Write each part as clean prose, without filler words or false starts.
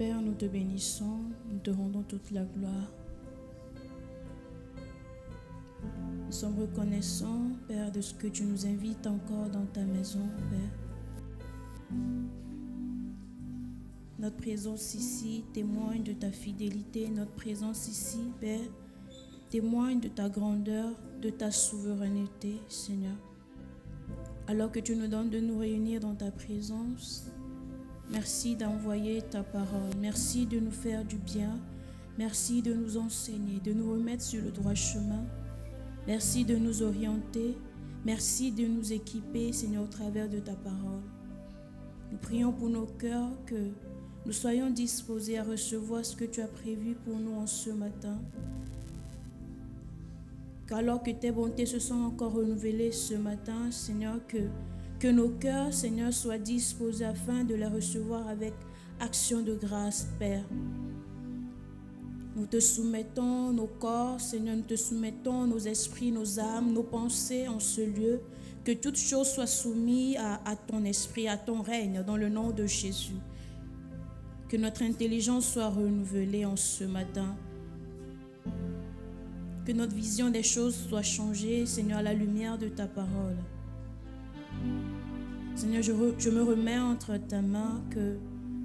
Père, nous te bénissons, nous te rendons toute la gloire. Nous sommes reconnaissants, Père, de ce que tu nous invites encore dans ta maison, Père. Notre présence ici témoigne de ta fidélité. Notre présence ici, Père, témoigne de ta grandeur, de ta souveraineté, Seigneur. Alors que tu nous donnes de nous réunir dans ta présence, merci d'envoyer ta parole. Merci de nous faire du bien. Merci de nous enseigner, de nous remettre sur le droit chemin. Merci de nous orienter. Merci de nous équiper, Seigneur, au travers de ta parole. Nous prions pour nos cœurs que nous soyons disposés à recevoir ce que tu as prévu pour nous en ce matin. Qu'alors que tes bontés se sont encore renouvelées ce matin, Seigneur, que nos cœurs, Seigneur, soient disposés afin de les recevoir avec action de grâce, Père. Nous te soumettons nos corps, Seigneur, nous te soumettons nos esprits, nos âmes, nos pensées en ce lieu. Que toute chose soit soumise à ton esprit, à ton règne, dans le nom de Jésus. Que notre intelligence soit renouvelée en ce matin. Que notre vision des choses soit changée, Seigneur, à la lumière de ta parole. Seigneur, je me remets entre ta main, que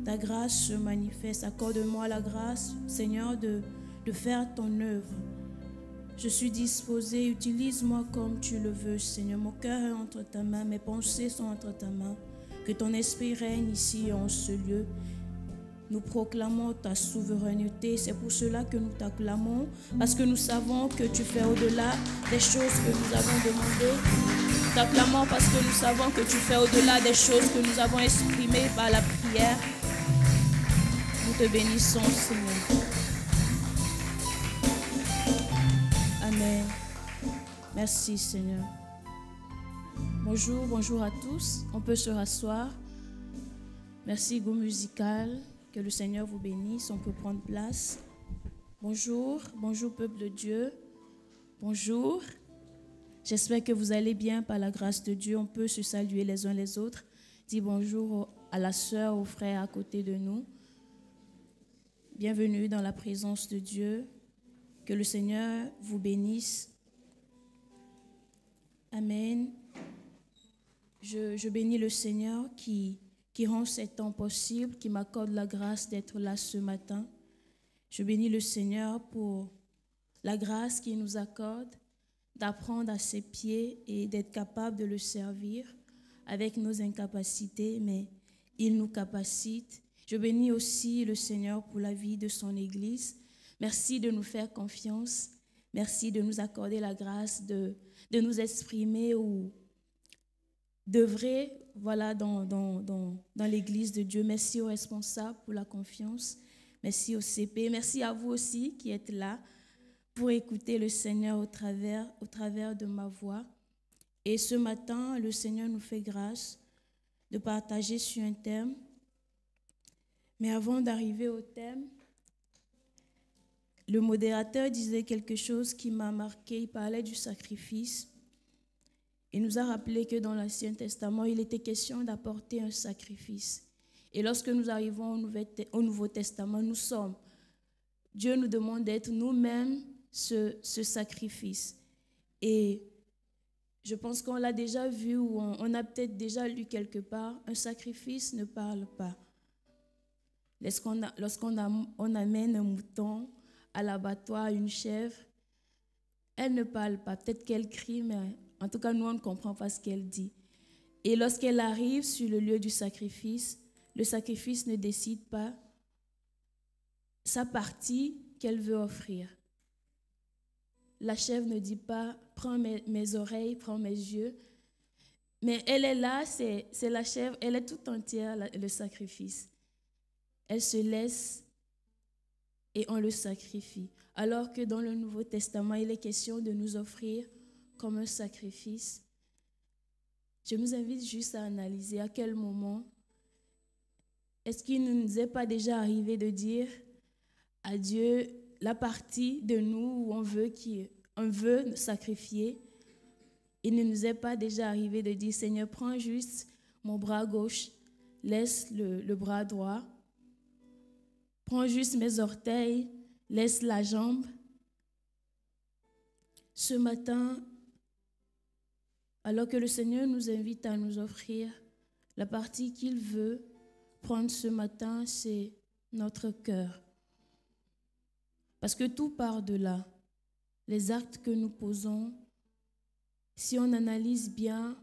ta grâce se manifeste. Accorde-moi la grâce, Seigneur, de faire ton œuvre. Je suis disposée, utilise-moi comme tu le veux, Seigneur. Mon cœur est entre ta main, mes pensées sont entre ta main. Que ton esprit règne ici en ce lieu. Nous proclamons ta souveraineté. C'est pour cela que nous t'acclamons, parce que nous savons que tu fais au-delà des choses que nous avons demandées. Nous t'acclamons parce que nous savons que tu fais au-delà des choses que nous avons exprimées par la prière. Nous te bénissons, Seigneur. Amen. Merci, Seigneur. Bonjour à tous. On peut se rasseoir. Merci, Go Musical. Que le Seigneur vous bénisse. On peut prendre place. Bonjour peuple de Dieu. Bonjour. J'espère que vous allez bien par la grâce de Dieu. On peut se saluer les uns les autres. Dis bonjour à la sœur, au frère à côté de nous. Bienvenue dans la présence de Dieu. Que le Seigneur vous bénisse. Amen. Je bénis le Seigneur qui rend ces temps possibles, qui m'accorde la grâce d'être là ce matin. Je bénis le Seigneur pour la grâce qu'il nous accorde d'apprendre à ses pieds et d'être capable de le servir avec nos incapacités, mais il nous capacite. Je bénis aussi le Seigneur pour la vie de son Église. Merci de nous faire confiance. Merci de nous accorder la grâce de nous exprimer ou d'œuvrer dans l'Église de Dieu. Merci aux responsables pour la confiance. Merci au CP. Merci à vous aussi qui êtes là pour écouter le Seigneur au travers de ma voix. Et ce matin, le Seigneur nous fait grâce de partager sur un thème. Mais avant d'arriver au thème, le modérateur disait quelque chose qui m'a marqué. Il parlait du sacrifice. Il nous a rappelé que dans l'Ancien Testament, il était question d'apporter un sacrifice. Et lorsque nous arrivons au Nouveau Testament, Dieu nous demande d'être nous-mêmes ce sacrifice. Et je pense qu'on l'a déjà vu ou on a peut-être déjà lu quelque part, un sacrifice ne parle pas. Lorsqu'on amène un mouton à l'abattoir, une chèvre, elle ne parle pas. Peut-être qu'elle crie, mais en tout cas, nous, on ne comprend pas ce qu'elle dit. Et lorsqu'elle arrive sur le lieu du sacrifice, le sacrifice ne décide pas sa partie qu'elle veut offrir. La chèvre ne dit pas « prends mes oreilles, prends mes yeux ». Mais elle est là, c'est la chèvre, elle est tout entière, le sacrifice. Elle se laisse et on le sacrifie. Alors que dans le Nouveau Testament, il est question de nous offrir comme un sacrifice. Je vous invite juste à analyser à quel moment est-ce qu'il ne nous est pas déjà arrivé de dire à Dieu la partie de nous où on veut sacrifier. Il ne nous est pas déjà arrivé de dire Seigneur, prends juste mon bras gauche, laisse le bras droit. Prends juste mes orteils, laisse la jambe. Ce matin, alors que le Seigneur nous invite à nous offrir la partie qu'il veut prendre ce matin, c'est notre cœur. Parce que tout part de là. Les actes que nous posons, si on analyse bien,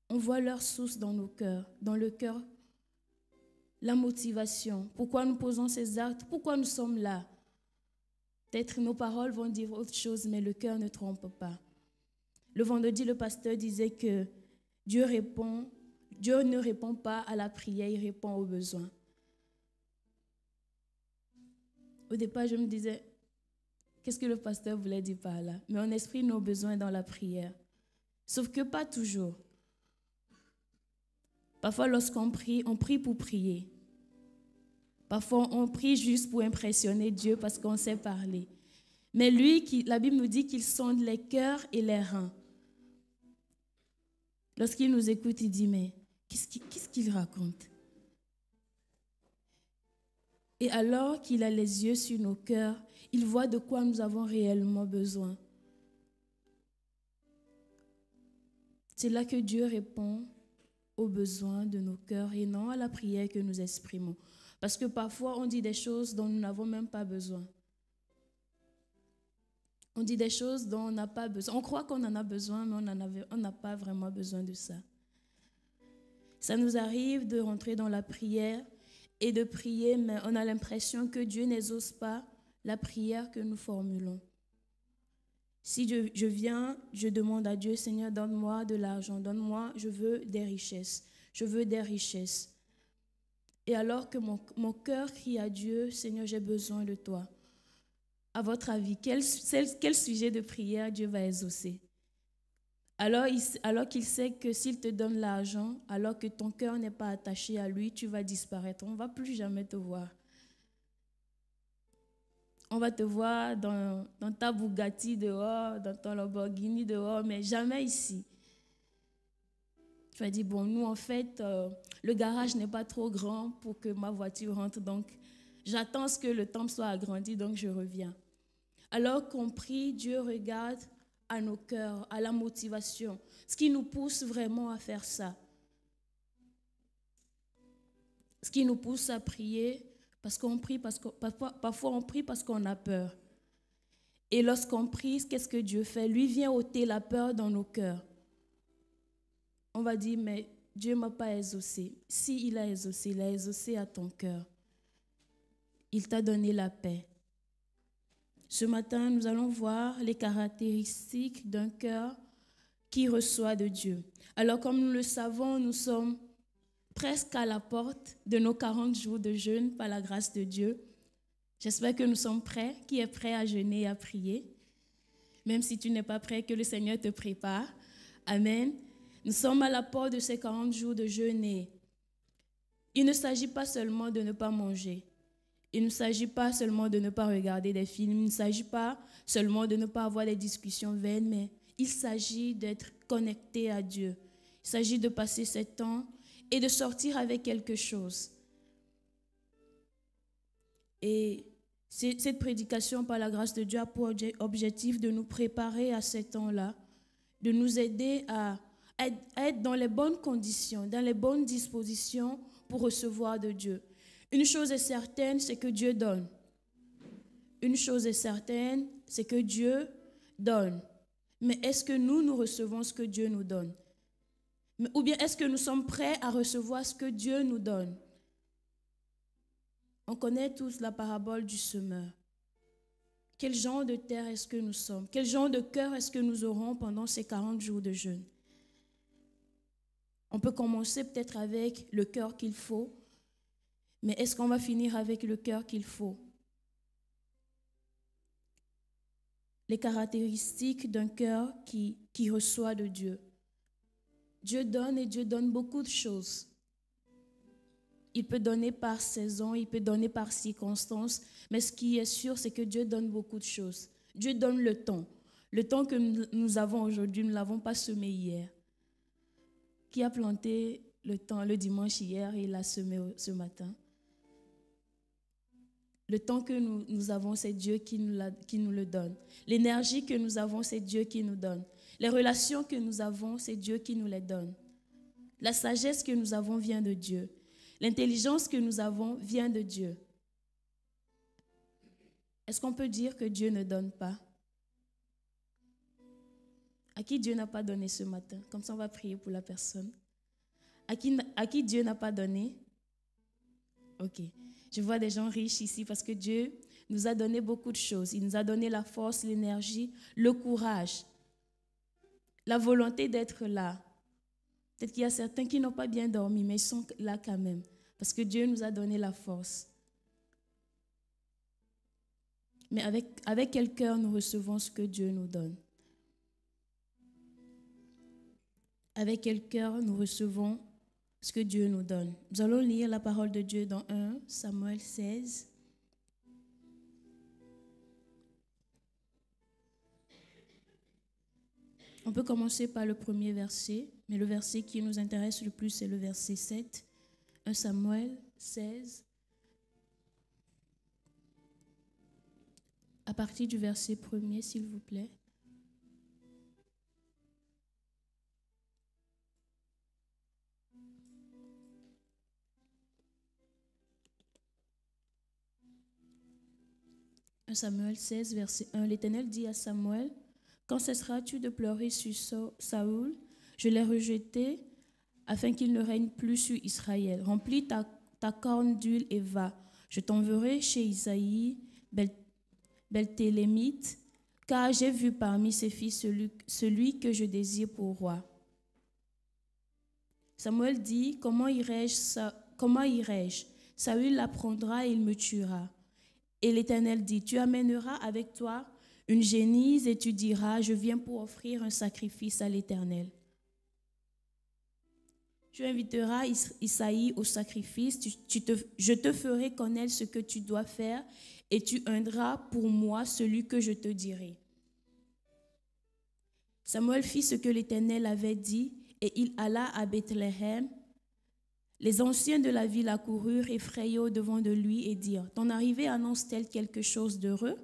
on voit leur source dans nos cœurs, dans le cœur, la motivation. Pourquoi nous posons ces actes? Pourquoi nous sommes là? Peut-être nos paroles vont dire autre chose, mais le cœur ne trompe pas. Le vendredi, le pasteur disait que Dieu ne répond pas à la prière, il répond aux besoins. Au départ, je me disais, qu'est-ce que le pasteur voulait dire par là? Mais on exprime nos besoins dans la prière. Sauf que pas toujours. Parfois, lorsqu'on prie, on prie pour prier. Parfois, on prie juste pour impressionner Dieu parce qu'on sait parler. Mais lui, la Bible nous dit qu'il sonde les cœurs et les reins. Lorsqu'il nous écoute, il dit, mais qu'est-ce qu'il raconte? Et alors qu'il a les yeux sur nos cœurs, il voit de quoi nous avons réellement besoin. C'est là que Dieu répond aux besoins de nos cœurs et non à la prière que nous exprimons. Parce que parfois, on dit des choses dont nous n'avons même pas besoin. On dit des choses dont on n'a pas besoin. On croit qu'on en a besoin, mais on n'a pas vraiment besoin de ça. Ça nous arrive de rentrer dans la prière et de prier, mais on a l'impression que Dieu n'exauce pas la prière que nous formulons. Si je viens, je demande à Dieu, Seigneur, donne-moi de l'argent, donne-moi, je veux des richesses, je veux des richesses. Et alors que mon cœur crie à Dieu, Seigneur, j'ai besoin de toi. À votre avis, quel sujet de prière Dieu va exaucer? Alors qu'il sait que s'il te donne l'argent, alors que ton cœur n'est pas attaché à lui, tu vas disparaître. On ne va plus jamais te voir. On va te voir dans ta Bugatti dehors, dans ton Lamborghini dehors, mais jamais ici. Tu vas dire, bon, nous, en fait, le garage n'est pas trop grand pour que ma voiture rentre, donc j'attends que le temple soit agrandi, donc je reviens. Alors qu'on prie, Dieu regarde à nos cœurs, à la motivation, ce qui nous pousse vraiment à faire ça. Ce qui nous pousse à prier, parce qu'on prie, parfois on prie parce qu'on a peur. Et lorsqu'on prie, qu'est-ce que Dieu fait? Lui vient ôter la peur dans nos cœurs. On va dire, mais Dieu ne m'a pas exaucé. Si il a exaucé à ton cœur. Il t'a donné la paix. Ce matin, nous allons voir les caractéristiques d'un cœur qui reçoit de Dieu. Alors, comme nous le savons, nous sommes presque à la porte de nos 40 jours de jeûne par la grâce de Dieu. J'espère que nous sommes prêts. Qui est prêt à jeûner et à prier? Même si tu n'es pas prêt, que le Seigneur te prépare. Amen. Nous sommes à la porte de ces 40 jours de jeûne et il ne s'agit pas seulement de ne pas manger. Il ne s'agit pas seulement de ne pas regarder des films. Il ne s'agit pas seulement de ne pas avoir des discussions vaines, mais il s'agit d'être connecté à Dieu. Il s'agit de passer ce temps et de sortir avec quelque chose. Et cette prédication, par la grâce de Dieu, a pour objectif de nous préparer à ces temps-là, de nous aider à être dans les bonnes conditions, dans les bonnes dispositions pour recevoir de Dieu. Une chose est certaine, c'est que Dieu donne. Une chose est certaine, c'est que Dieu donne. Mais est-ce que nous recevons ce que Dieu nous donne? Ou bien est-ce que nous sommes prêts à recevoir ce que Dieu nous donne? On connaît tous la parabole du semeur. Quel genre de terre est-ce que nous sommes? Quel genre de cœur est-ce que nous aurons pendant ces 40 jours de jeûne? On peut commencer peut-être avec le cœur qu'il faut, mais est-ce qu'on va finir avec le cœur qu'il faut? Les caractéristiques d'un cœur qui reçoit de Dieu. Dieu donne et Dieu donne beaucoup de choses. Il peut donner par saison, il peut donner par circonstance, mais ce qui est sûr, c'est que Dieu donne beaucoup de choses. Dieu donne le temps. Le temps que nous avons aujourd'hui, nous ne l'avons pas semé hier. Qui a planté le temps le dimanche hier et l'a semé ce matin? Le temps que nous avons, c'est Dieu qui nous le donne. L'énergie que nous avons, c'est Dieu qui nous donne. Les relations que nous avons, c'est Dieu qui nous les donne. La sagesse que nous avons vient de Dieu. L'intelligence que nous avons vient de Dieu. Est-ce qu'on peut dire que Dieu ne donne pas? À qui Dieu n'a pas donné ce matin? Comme ça, on va prier pour la personne. À qui Dieu n'a pas donné? Ok. Je vois des gens riches ici parce que Dieu nous a donné beaucoup de choses. Il nous a donné la force, l'énergie, le courage, la volonté d'être là. Peut-être qu'il y a certains qui n'ont pas bien dormi, mais ils sont là quand même parce que Dieu nous a donné la force. Mais avec quel cœur nous recevons ce que Dieu nous donne? Avec quel cœur nous recevons ce que Dieu nous donne? Nous allons lire la parole de Dieu dans 1 Samuel 16. On peut commencer par le premier verset, mais le verset qui nous intéresse le plus, c'est le verset 7. 1 Samuel 16. À partir du verset 1er, s'il vous plaît. Samuel 16, verset 1. L'Éternel dit à Samuel, « Quand cesseras-tu de pleurer sur Saoul? Je l'ai rejeté afin qu'il ne règne plus sur Israël. Remplis ta corne d'huile et va. Je t'enverrai chez Isaïe, Beltélémite, car j'ai vu parmi ses fils celui que je désire pour roi. » Samuel dit, « Comment irai-je? Saül l'apprendra et il me tuera. » Et l'Éternel dit, « Tu amèneras avec toi une génisse et tu diras, je viens pour offrir un sacrifice à l'Éternel. » Tu inviteras Isaïe au sacrifice, je te ferai connaître ce que tu dois faire et tu oindras pour moi celui que je te dirai. Samuel fit ce que l'Éternel avait dit et il alla à Bethléem. Les anciens de la ville accoururent effrayés au-devant de lui et dirent, « Ton arrivée annonce-t-elle quelque chose d'heureux? »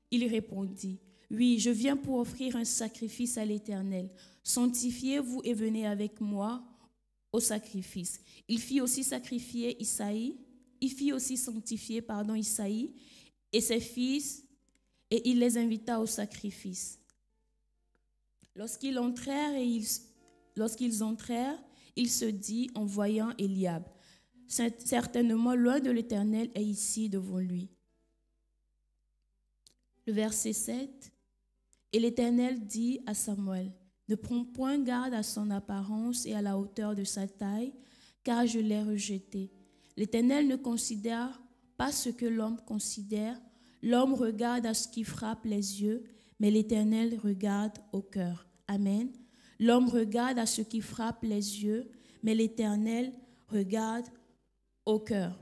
Il répondit, « Oui, je viens pour offrir un sacrifice à l'Éternel. Sanctifiez-vous et venez avec moi au sacrifice. » Il fit aussi sanctifier Isaïe et ses fils, et il les invita au sacrifice. Lorsqu'ils entrèrent, il se dit en voyant Eliab, « Certainement l'œil de l'Éternel est ici devant lui. » Le verset 7, « Et l'Éternel dit à Samuel, « Ne prends point garde à son apparence et à la hauteur de sa taille, car je l'ai rejeté. L'Éternel ne considère pas ce que l'homme considère. L'homme regarde à ce qui frappe les yeux, mais l'Éternel regarde au cœur. » Amen. L'homme regarde à ce qui frappe les yeux, mais l'Éternel regarde au cœur.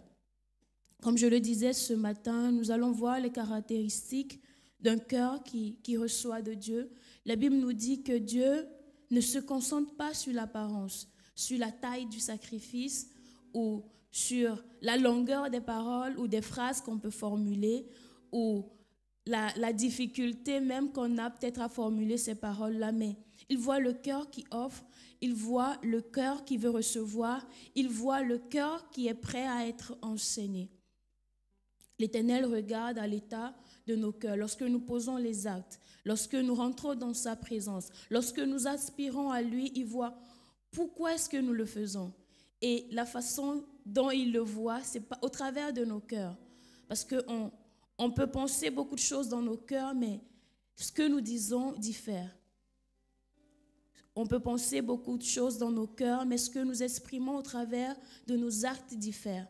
Comme je le disais ce matin, nous allons voir les caractéristiques d'un cœur qui reçoit de Dieu. La Bible nous dit que Dieu ne se concentre pas sur l'apparence, sur la taille du sacrifice ou sur la longueur des paroles ou des phrases qu'on peut formuler ou la difficulté même qu'on a peut-être à formuler ces paroles-là, mais il voit le cœur qui offre, il voit le cœur qui veut recevoir, il voit le cœur qui est prêt à être enseigné. L'Éternel regarde à l'état de nos cœurs lorsque nous posons les actes, lorsque nous rentrons dans sa présence, lorsque nous aspirons à lui, il voit pourquoi est-ce que nous le faisons. Et la façon dont il le voit, c'est pas au travers de nos cœurs. Parce qu'on peut penser beaucoup de choses dans nos cœurs, mais ce que nous disons diffère. On peut penser beaucoup de choses dans nos cœurs, mais ce que nous exprimons au travers de nos actes diffère.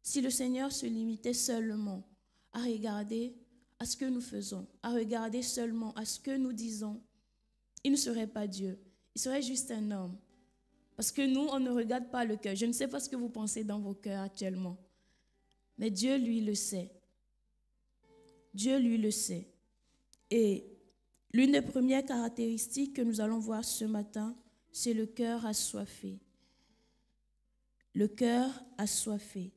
Si le Seigneur se limitait seulement à regarder à ce que nous faisons, à regarder seulement à ce que nous disons, il ne serait pas Dieu. Il serait juste un homme. Parce que nous, on ne regarde pas le cœur. Je ne sais pas ce que vous pensez dans vos cœurs actuellement. Mais Dieu, lui, le sait. Dieu, lui, le sait. Et l'une des premières caractéristiques que nous allons voir ce matin, c'est le cœur assoiffé. Le cœur assoiffé.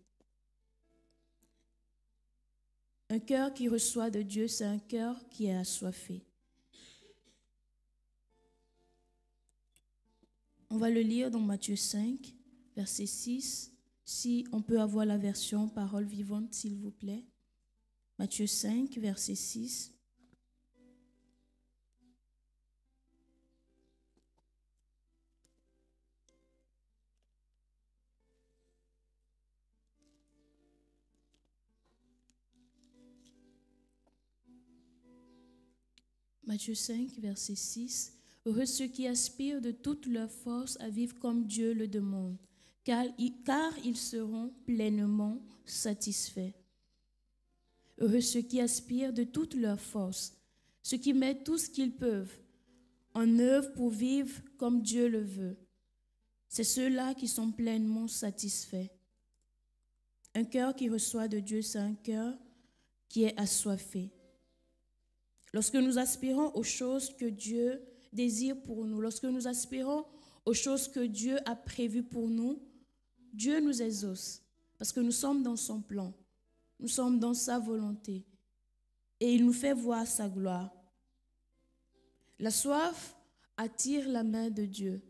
Un cœur qui reçoit de Dieu, c'est un cœur qui est assoiffé. On va le lire dans Matthieu 5, verset 6. Si on peut avoir la version parole vivante, s'il vous plaît. Matthieu 5, verset 6. Matthieu 5, verset 6. Heureux ceux qui aspirent de toute leur force à vivre comme Dieu le demande, car ils seront pleinement satisfaits. Heureux ceux qui aspirent de toute leur force, ceux qui mettent tout ce qu'ils peuvent en œuvre pour vivre comme Dieu le veut. C'est ceux-là qui sont pleinement satisfaits. Un cœur qui reçoit de Dieu, c'est un cœur qui est assoiffé. Lorsque nous aspirons aux choses que Dieu désire pour nous, lorsque nous aspirons aux choses que Dieu a prévues pour nous, Dieu nous exauce parce que nous sommes dans son plan, nous sommes dans sa volonté et il nous fait voir sa gloire. La soif attire la main de Dieu.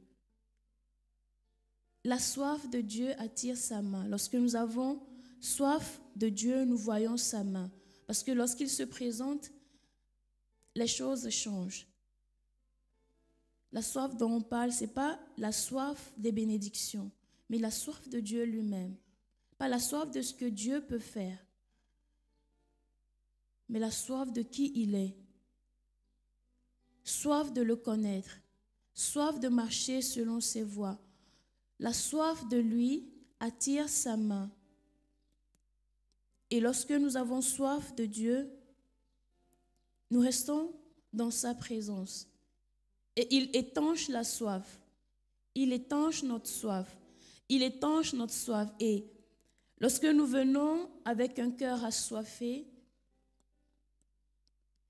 La soif de Dieu attire sa main. Lorsque nous avons soif de Dieu, nous voyons sa main parce que lorsqu'il se présente, les choses changent. La soif dont on parle, ce n'est pas la soif des bénédictions, mais la soif de Dieu lui-même. Pas la soif de ce que Dieu peut faire, mais la soif de qui il est. Soif de le connaître, soif de marcher selon ses voies. La soif de lui attire sa main. Et lorsque nous avons soif de Dieu, nous restons dans sa présence. Et il étanche la soif. Il étanche notre soif. Il étanche notre soif. Et lorsque nous venons avec un cœur assoiffé,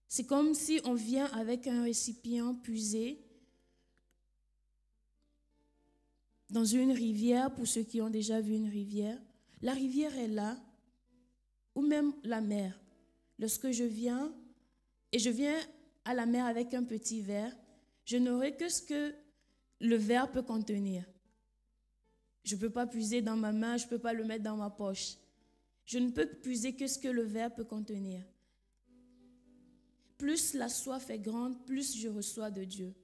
c'est comme si on vient avec un récipient puisé dans une rivière, pour ceux qui ont déjà vu une rivière. La rivière est là, ou même la mer. Lorsque je viens à la mer avec un petit verre, je n'aurai que ce que le verre peut contenir. Je ne peux pas puiser dans ma main, je ne peux pas le mettre dans ma poche. Je ne peux puiser que ce que le verre peut contenir. Plus la soif est grande, plus je reçois de Dieu.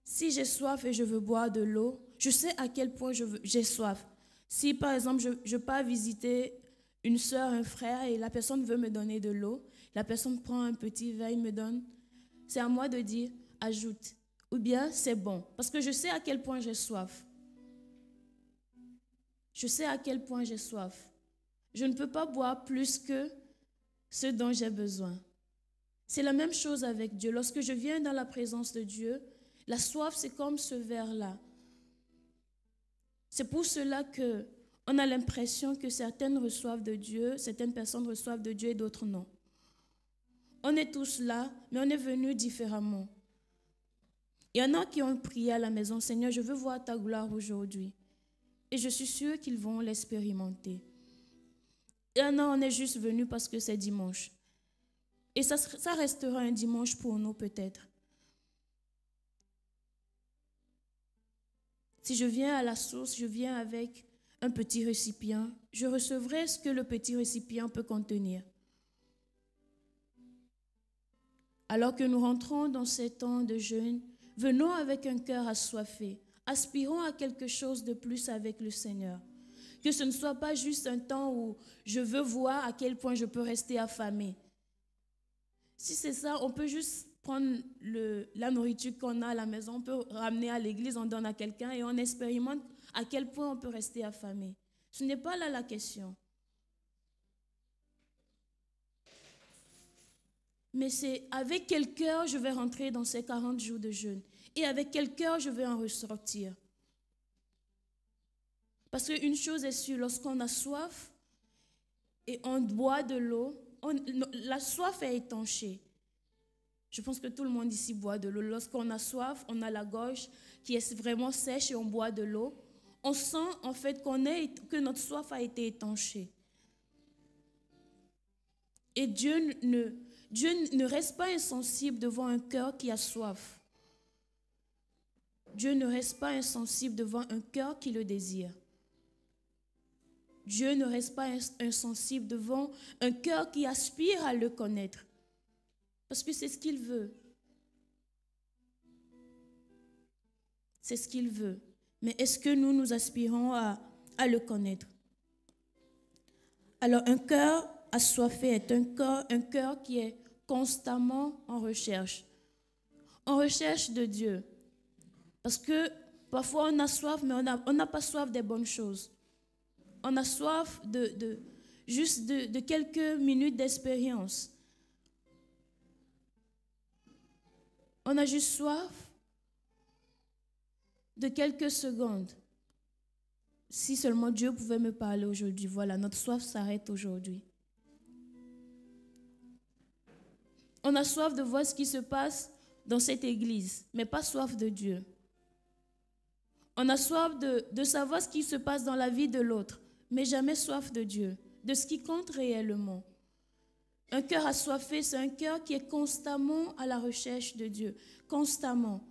Si j'ai soif et je veux boire de l'eau, je sais à quel point j'ai soif. Si par exemple je pars visiter une soeur, un frère et la personne veut me donner de l'eau, la personne prend un petit verre, il me donne, c'est à moi de dire ajoute ou bien c'est bon parce que je sais à quel point j'ai soif. Je sais à quel point j'ai soif. Je ne peux pas boire plus que ce dont j'ai besoin. C'est la même chose avec Dieu. Lorsque je viens dans la présence de Dieu, la soif, c'est comme ce verre-là. C'est pour cela qu'on a l'impression que certaines reçoivent de Dieu, certaines personnes reçoivent de Dieu et d'autres non. On est tous là, mais on est venus différemment. Il y en a qui ont prié à la maison, Seigneur, je veux voir ta gloire aujourd'hui. Et je suis sûre qu'ils vont l'expérimenter. Il y en a, on est juste venus parce que c'est dimanche. Et ça restera un dimanche pour nous peut-être. Si je viens à la source, je viens avec un petit récipient, je recevrai ce que le petit récipient peut contenir. Alors que nous rentrons dans ces temps de jeûne, venons avec un cœur assoiffé, aspirons à quelque chose de plus avec le Seigneur. Que ce ne soit pas juste un temps où je veux voir à quel point je peux rester affamé. Si c'est ça, on peut juste prendre la nourriture qu'on a à la maison, on peut ramener à l'église, on donne à quelqu'un et on expérimente à quel point on peut rester affamé. Ce n'est pas là la question. Mais c'est avec quel cœur je vais rentrer dans ces 40 jours de jeûne et avec quel cœur je vais en ressortir. Parce qu'une chose est sûre, lorsqu'on a soif et on boit de l'eau, la soif est étanchée. Je pense que tout le monde ici boit de l'eau. Lorsqu'on a soif, on a la gorge qui est vraiment sèche et on boit de l'eau. On sent en fait que notre soif a été étanchée. Et Dieu ne reste pas insensible devant un cœur qui a soif. Dieu ne reste pas insensible devant un cœur qui le désire. Dieu ne reste pas insensible devant un cœur qui aspire à le connaître. Parce que c'est ce qu'il veut. C'est ce qu'il veut. Mais est-ce que nous aspirons à le connaître? Alors, un cœur assoiffé est un cœur qui est constamment en recherche de Dieu. Parce que parfois on a soif, mais on n'a pas soif des bonnes choses. On a soif juste de quelques minutes d'expérience. On a juste soif de quelques secondes. Si seulement Dieu pouvait me parler aujourd'hui, voilà, notre soif s'arrête aujourd'hui. On a soif de voir ce qui se passe dans cette église, mais pas soif de Dieu. On a soif de savoir ce qui se passe dans la vie de l'autre, mais jamais soif de Dieu, de ce qui compte réellement. Un cœur assoiffé, c'est un cœur qui est constamment à la recherche de Dieu. Constamment.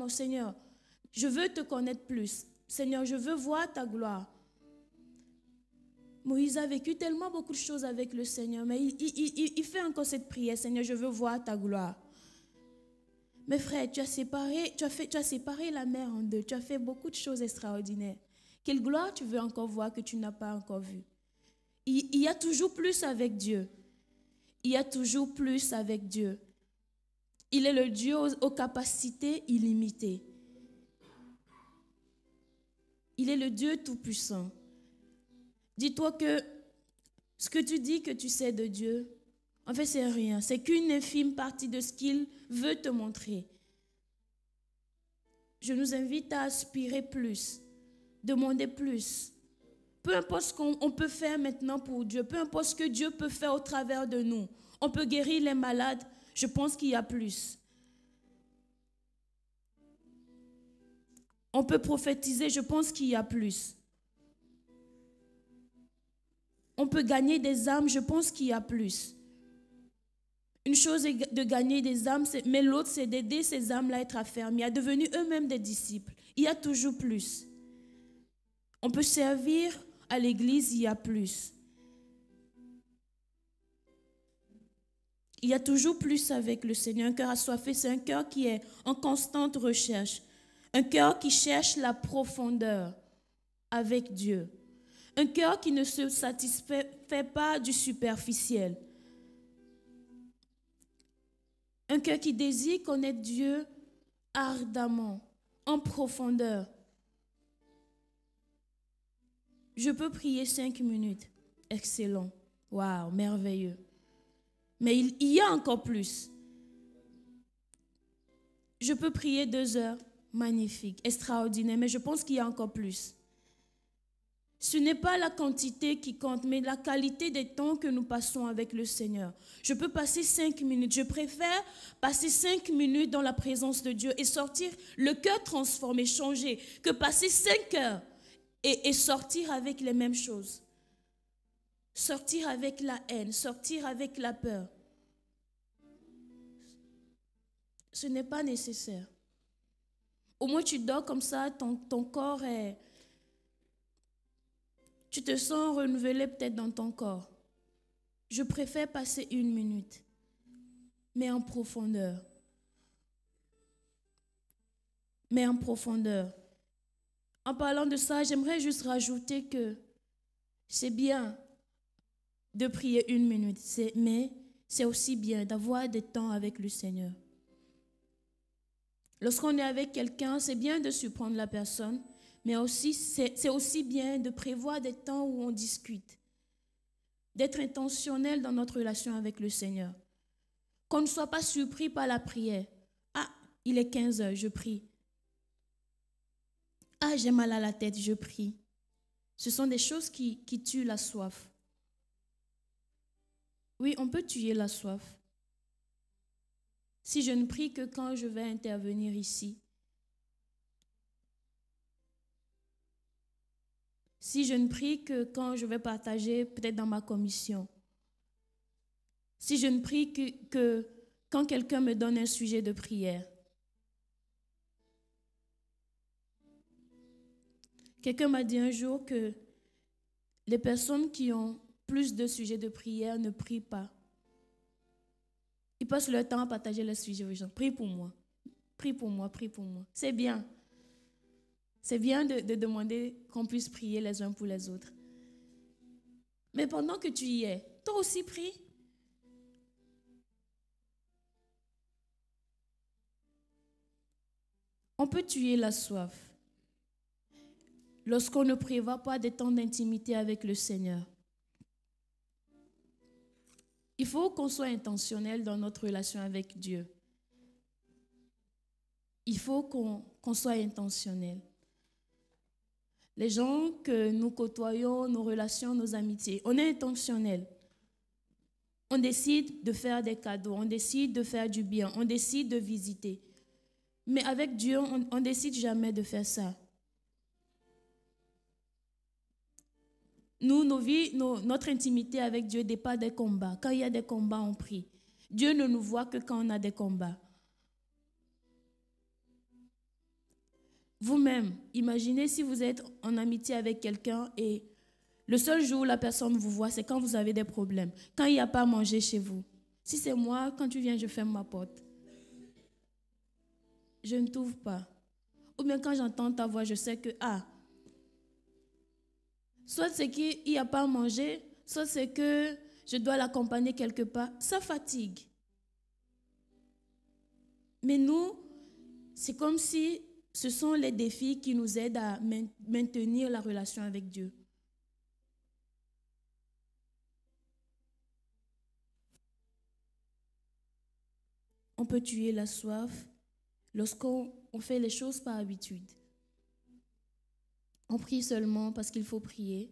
Seigneur, je veux te connaître plus. Seigneur, je veux voir ta gloire. Moïse a vécu tellement beaucoup de choses avec le Seigneur, mais il fait encore cette prière. Seigneur, je veux voir ta gloire. Mais frère, tu as séparé la mer en deux. Tu as fait beaucoup de choses extraordinaires. Quelle gloire tu veux encore voir que tu n'as pas encore vue? Il y a toujours plus avec Dieu. Il y a toujours plus avec Dieu. Il est le Dieu aux capacités illimitées. Il est le Dieu tout-puissant. Dis-toi que ce que tu dis que tu sais de Dieu, en fait, c'est rien. C'est qu'une infime partie de ce qu'il veut te montrer. Je nous invite à aspirer plus, demander plus. Peu importe ce qu'on peut faire maintenant pour Dieu, peu importe ce que Dieu peut faire au travers de nous. On peut guérir les malades, je pense qu'il y a plus. On peut prophétiser, je pense qu'il y a plus. On peut gagner des âmes, je pense qu'il y a plus. Une chose est de gagner des âmes, mais l'autre c'est d'aider ces âmes-là à être affermies, à devenir eux-mêmes des disciples. Il y a toujours plus. On peut servir à l'église, il y a plus. Il y a toujours plus avec le Seigneur. Un cœur assoiffé, c'est un cœur qui est en constante recherche. Un cœur qui cherche la profondeur avec Dieu. Un cœur qui ne se satisfait pas du superficiel. Un cœur qui désire connaître Dieu ardemment, en profondeur. Je peux prier 5 minutes. Excellent. Waouh, merveilleux. Mais il y a encore plus. Je peux prier 2 heures. Magnifique, extraordinaire. Mais je pense qu'il y a encore plus. Ce n'est pas la quantité qui compte, mais la qualité des temps que nous passons avec le Seigneur. Je peux passer 5 minutes. Je préfère passer 5 minutes dans la présence de Dieu et sortir le cœur transformé, changé, que passer 5 heures et sortir avec les mêmes choses. Sortir avec la haine, sortir avec la peur. Ce n'est pas nécessaire. Au moins tu dors comme ça, ton corps est... Tu te sens renouvelé peut-être dans ton corps. Je préfère passer 1 minute, mais en profondeur. Mais en profondeur. En parlant de ça, j'aimerais juste rajouter que c'est bien de prier 1 minute, mais c'est aussi bien d'avoir des temps avec le Seigneur. Lorsqu'on est avec quelqu'un, c'est bien de surprendre la personne, mais aussi, c'est aussi bien de prévoir des temps où on discute, d'être intentionnel dans notre relation avec le Seigneur. Qu'on ne soit pas surpris par la prière. Ah, il est 15 heures, je prie. Ah, j'ai mal à la tête, je prie. Ce sont des choses qui tuent la soif. Oui, on peut tuer la soif. Si je ne prie que quand je vais intervenir ici, si je ne prie que quand je vais partager peut-être dans ma commission, Si je ne prie que quand quelqu'un me donne un sujet de prière. Quelqu'un m'a dit un jour que les personnes qui ont plus de sujets de prière ne prient pas. Ils passent leur temps à partager les sujets aux gens. Prie pour moi, prie pour moi, prie pour moi. C'est bien. C'est bien de demander qu'on puisse prier les uns pour les autres. Mais pendant que tu y es, toi aussi prie. On peut tuer la soif lorsqu'on ne prévoit pas des temps d'intimité avec le Seigneur. Il faut qu'on soit intentionnel dans notre relation avec Dieu. Il faut qu'on soit intentionnel. Les gens que nous côtoyons, nos relations, nos amitiés, on est intentionnel. On décide de faire des cadeaux, on décide de faire du bien, on décide de visiter. Mais avec Dieu, on ne décide jamais de faire ça. Nous, nos vies, notre intimité avec Dieu dépend des combats. Quand il y a des combats, on prie. Dieu ne nous voit que quand on a des combats. Vous-même, imaginez si vous êtes en amitié avec quelqu'un et le seul jour où la personne vous voit, c'est quand vous avez des problèmes, quand il n'y a pas à manger chez vous. Si c'est moi, quand tu viens, je ferme ma porte. Je ne t'ouvre pas. Ou bien quand j'entends ta voix, je sais que, soit c'est qu'il n'y a pas à manger, soit c'est que je dois l'accompagner quelque part. Ça fatigue. Mais nous, c'est comme si ce sont les défis qui nous aident à maintenir la relation avec Dieu. On peut tuer la soif lorsqu'on fait les choses par habitude. On prie seulement parce qu'il faut prier.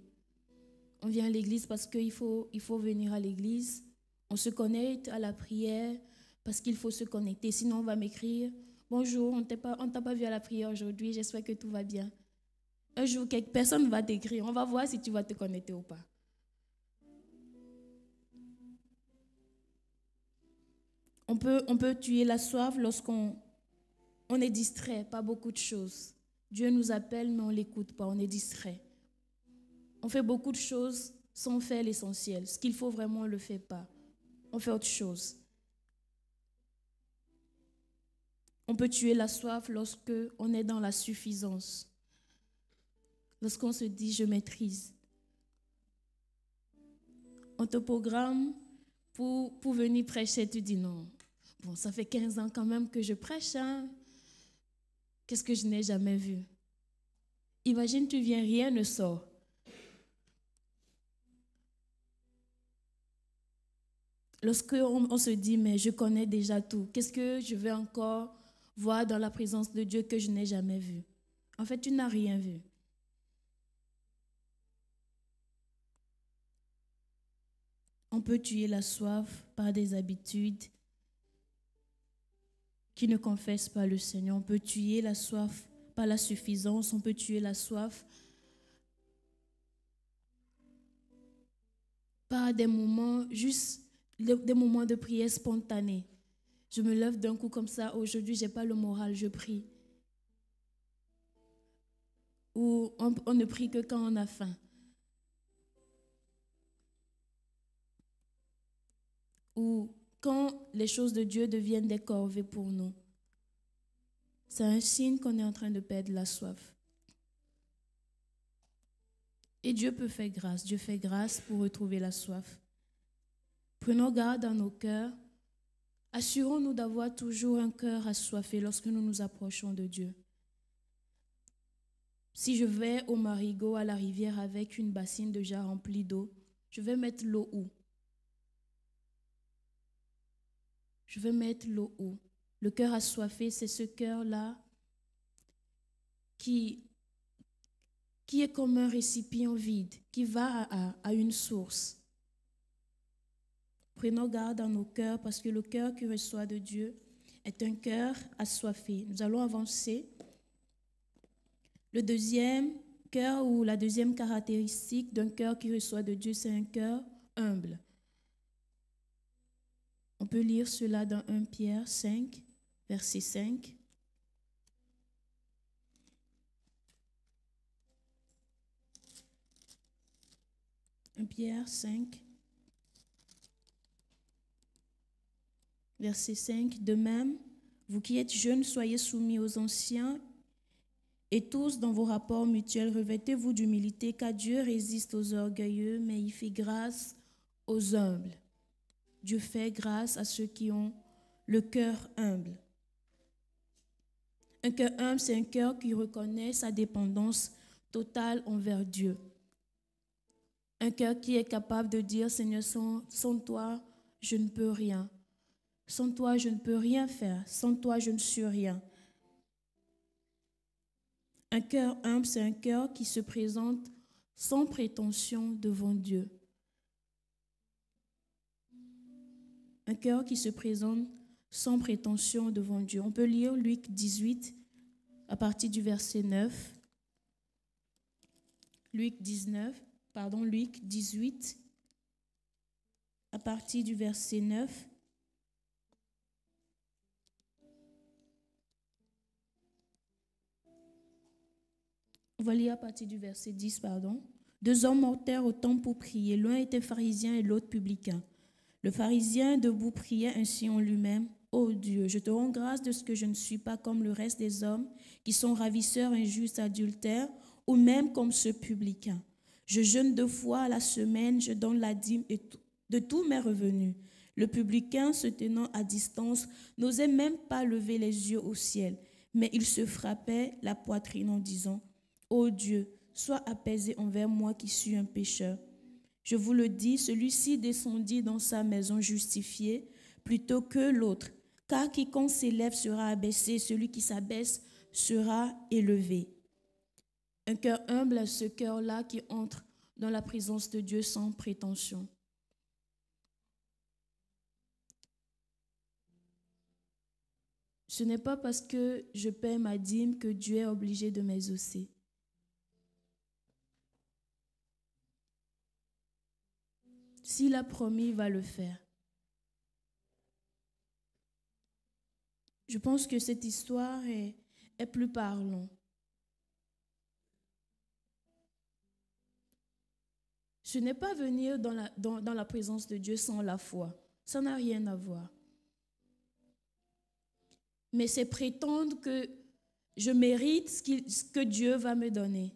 On vient à l'église parce qu'il faut venir à l'église. On se connecte à la prière parce qu'il faut se connecter. Sinon, on va m'écrire « Bonjour, on ne t'a pas vu à la prière aujourd'hui, j'espère que tout va bien. » Un jour, personne va t'écrire. On va voir si tu vas te connecter ou pas. On peut tuer la soif lorsqu'on est distrait par beaucoup de choses. Dieu nous appelle, mais on ne l'écoute pas, on est distrait. On fait beaucoup de choses sans faire l'essentiel. Ce qu'il faut vraiment, on ne le fait pas. On fait autre chose. On peut tuer la soif lorsqu'on est dans la suffisance. Lorsqu'on se dit « je maîtrise ». On te programme pour venir prêcher, tu dis « non ». Bon, ça fait 15 ans quand même que je prêche, hein. Qu'est-ce que je n'ai jamais vu? Imagine, tu viens, rien ne sort. Lorsqu'on se dit, mais je connais déjà tout, qu'est-ce que je vais encore voir dans la présence de Dieu que je n'ai jamais vu? En fait, tu n'as rien vu. On peut tuer la soif par des habitudes qui ne confessent pas le Seigneur. On peut tuer la soif par la suffisance. On peut tuer la soif par des moments, juste des moments de prière spontanée. Je me lève d'un coup comme ça. Aujourd'hui, je n'ai pas le moral, je prie. Ou on ne prie que quand on a faim. Ou quand les choses de Dieu deviennent des corvées pour nous. C'est un signe qu'on est en train de perdre la soif. Et Dieu peut faire grâce. Dieu fait grâce pour retrouver la soif. Prenons garde dans nos cœurs. Assurons-nous d'avoir toujours un cœur assoiffé lorsque nous nous approchons de Dieu. Si je vais au marigot, à la rivière avec une bassine déjà remplie d'eau, je vais mettre l'eau où? Je vais mettre l'eau où? Le cœur assoiffé, c'est ce cœur-là qui est comme un récipient vide, qui va à une source. Prenons garde dans nos cœurs parce que le cœur qui reçoit de Dieu est un cœur assoiffé. Nous allons avancer. Le deuxième cœur ou la deuxième caractéristique d'un cœur qui reçoit de Dieu, c'est un cœur humble. On peut lire cela dans 1 Pierre 5, verset 5. 1 Pierre 5, verset 5. De même, vous qui êtes jeunes, soyez soumis aux anciens, et tous dans vos rapports mutuels, revêtez-vous d'humilité, car Dieu résiste aux orgueilleux, mais il fait grâce aux humbles. Dieu fait grâce à ceux qui ont le cœur humble. Un cœur humble, c'est un cœur qui reconnaît sa dépendance totale envers Dieu. Un cœur qui est capable de dire, Seigneur, sans toi, je ne peux rien. Sans toi, je ne peux rien faire. Sans toi, je ne suis rien. Un cœur humble, c'est un cœur qui se présente sans prétention devant Dieu. Un cœur qui se présente sans prétention devant Dieu. On peut lire Luc 18 à partir du verset 9. Luc 18 à partir du verset 9. On va lire à partir du verset 10, pardon. 2 hommes montèrent au temple pour prier. L'un était pharisien et l'autre publicain. Le pharisien debout priait ainsi en lui-même. Ô Dieu, je te rends grâce de ce que je ne suis pas comme le reste des hommes qui sont ravisseurs, injustes, adultères, ou même comme ce publicain. Je jeûne 2 fois à la semaine, je donne la dîme de tous mes revenus. Le publicain, se tenant à distance, n'osait même pas lever les yeux au ciel, mais il se frappait la poitrine en disant, ô Dieu, sois apaisé envers moi qui suis un pécheur. Je vous le dis, celui-ci descendit dans sa maison justifié plutôt que l'autre, car quiconque s'élève sera abaissé, celui qui s'abaisse sera élevé. Un cœur humble est ce cœur-là qui entre dans la présence de Dieu sans prétention. Ce n'est pas parce que je paie ma dîme que Dieu est obligé de m'exaucer. S'il a promis, il va le faire. Je pense que cette histoire est plus parlante. Ce n'est pas venir dans la présence de Dieu sans la foi. Ça n'a rien à voir. Mais c'est prétendre que je mérite ce que Dieu va me donner.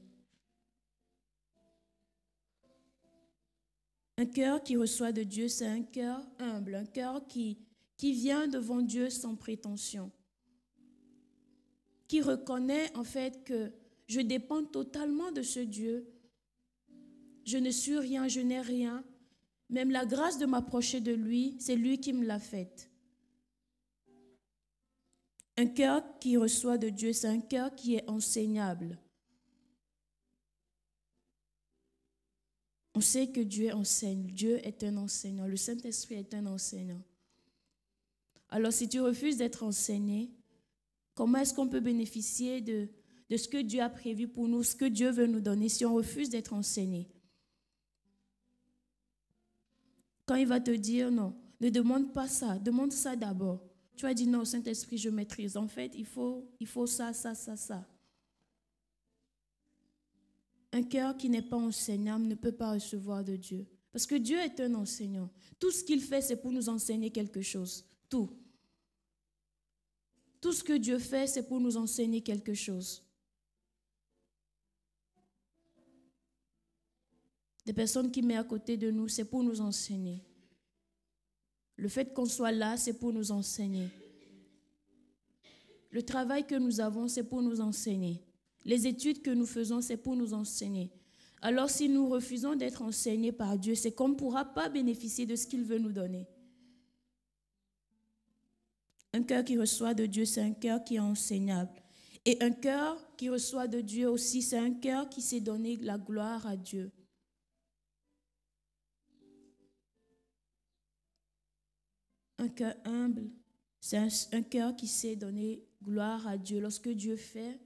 Un cœur qui reçoit de Dieu, c'est un cœur humble, un cœur qui vient devant Dieu sans prétention, qui reconnaît en fait que je dépends totalement de ce Dieu. Je ne suis rien, je n'ai rien. Même la grâce de m'approcher de lui, c'est lui qui me l'a faite. Un cœur qui reçoit de Dieu, c'est un cœur qui est enseignable. On sait que Dieu enseigne. Dieu est un enseignant. Le Saint-Esprit est un enseignant. Alors, si tu refuses d'être enseigné, comment est-ce qu'on peut bénéficier de ce que Dieu a prévu pour nous, ce que Dieu veut nous donner, si on refuse d'être enseigné? Quand il va te dire non, ne demande pas ça, demande ça d'abord. Tu vas dire non, Saint-Esprit, je maîtrise. En fait, il faut ça, ça, ça, ça. Un cœur qui n'est pas enseignable ne peut pas recevoir de Dieu. Parce que Dieu est un enseignant. Tout ce qu'il fait, c'est pour nous enseigner quelque chose. Tout. Tout ce que Dieu fait, c'est pour nous enseigner quelque chose. Des personnes qui mettent à côté de nous, c'est pour nous enseigner. Le fait qu'on soit là, c'est pour nous enseigner. Le travail que nous avons, c'est pour nous enseigner. Les études que nous faisons, c'est pour nous enseigner. Alors, si nous refusons d'être enseignés par Dieu, c'est qu'on ne pourra pas bénéficier de ce qu'il veut nous donner. Un cœur qui reçoit de Dieu, c'est un cœur qui est enseignable. Et un cœur qui reçoit de Dieu aussi, c'est un cœur qui sait donner la gloire à Dieu. Un cœur humble, c'est un cœur qui sait donner gloire à Dieu. Lorsque Dieu fait,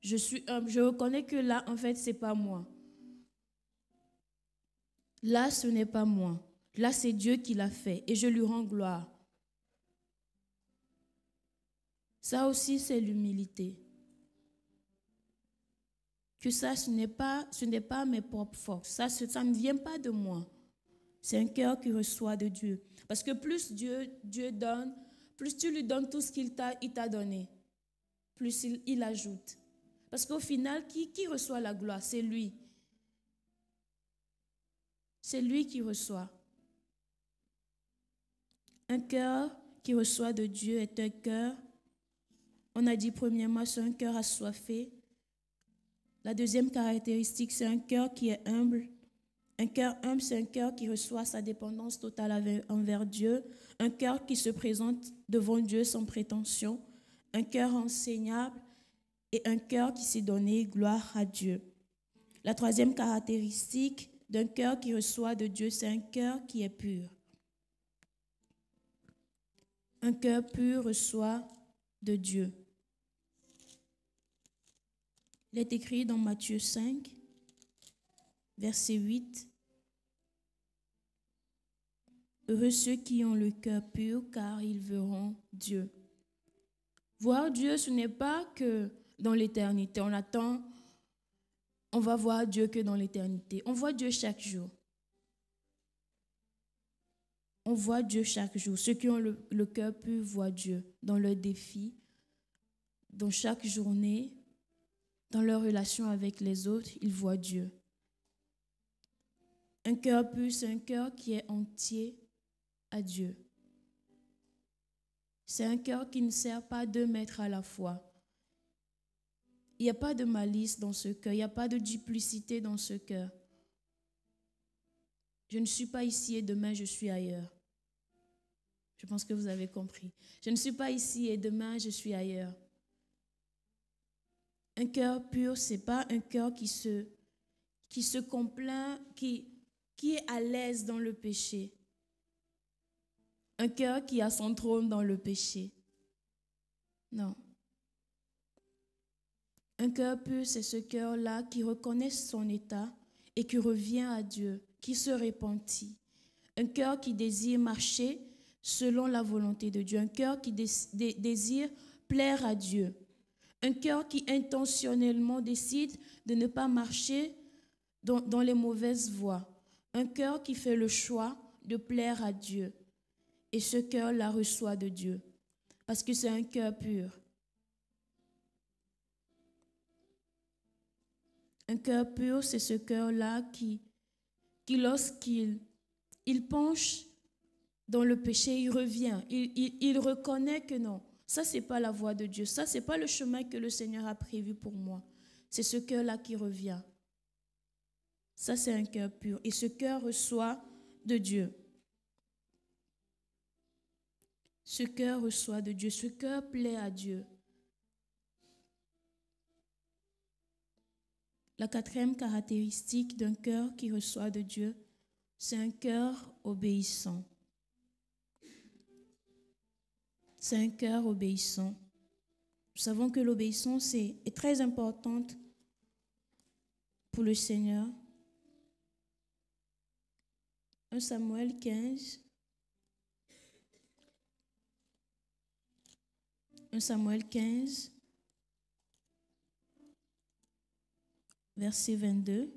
je suis humble. Je reconnais que là, en fait, ce n'est pas moi. Là, ce n'est pas moi. Là, c'est Dieu qui l'a fait et je lui rends gloire. Ça aussi, c'est l'humilité. Que ça, ce n'est pas mes propres forces. Ça ne vient pas de moi. C'est un cœur qui reçoit de Dieu. Parce que plus Dieu donne, plus tu lui donnes tout ce qu'il t'a donné, plus il ajoute. Parce qu'au final, qui reçoit la gloire? C'est lui. C'est lui qui reçoit. Un cœur qui reçoit de Dieu est un cœur, on a dit premièrement, c'est un cœur assoiffé. La deuxième caractéristique, c'est un cœur qui est humble. Un cœur humble, c'est un cœur qui reçoit sa dépendance totale envers Dieu. Un cœur qui se présente devant Dieu sans prétention. Un cœur enseignable et un cœur qui s'est donné gloire à Dieu. La troisième caractéristique d'un cœur qui reçoit de Dieu, c'est un cœur qui est pur. Un cœur pur reçoit de Dieu. Il est écrit dans Matthieu 5, verset 8. Heureux ceux qui ont le cœur pur, car ils verront Dieu. Voir Dieu, ce n'est pas que dans l'éternité. On va voir Dieu que dans l'éternité. On voit Dieu chaque jour. On voit Dieu chaque jour. Ceux qui ont le cœur pur voient Dieu dans leurs défis, dans chaque journée, dans leur relation avec les autres, ils voient Dieu. Un cœur pur, c'est un cœur qui est entier à Dieu. C'est un cœur qui ne sert pas deux maîtres à la fois. Il n'y a pas de malice dans ce cœur, il n'y a pas de duplicité dans ce cœur. Je ne suis pas ici et demain je suis ailleurs. Je pense que vous avez compris. Je ne suis pas ici et demain je suis ailleurs. Un cœur pur, ce n'est pas un cœur qui se complaint, qui est à l'aise dans le péché. Un cœur qui a son trône dans le péché. Non. Un cœur pur, c'est ce cœur-là qui reconnaît son état et qui revient à Dieu, qui se repentit. Un cœur qui désire marcher selon la volonté de Dieu. Un cœur qui désire plaire à Dieu. Un cœur qui intentionnellement décide de ne pas marcher dans les mauvaises voies. Un cœur qui fait le choix de plaire à Dieu. Et ce cœur-là reçoit de Dieu. Parce que c'est un cœur pur. Un cœur pur, c'est ce cœur-là qui lorsqu'il penche dans le péché, il revient. Il reconnaît que non. Ça, ce n'est pas la voie de Dieu. Ça, ce n'est pas le chemin que le Seigneur a prévu pour moi. C'est ce cœur-là qui revient. Ça, c'est un cœur pur. Et ce cœur reçoit de Dieu. Ce cœur reçoit de Dieu. Ce cœur plaît à Dieu. La quatrième caractéristique d'un cœur qui reçoit de Dieu, c'est un cœur obéissant. C'est un cœur obéissant. Nous savons que l'obéissance est très importante pour le Seigneur. 1 Samuel 15. 1 Samuel 15, verset 22.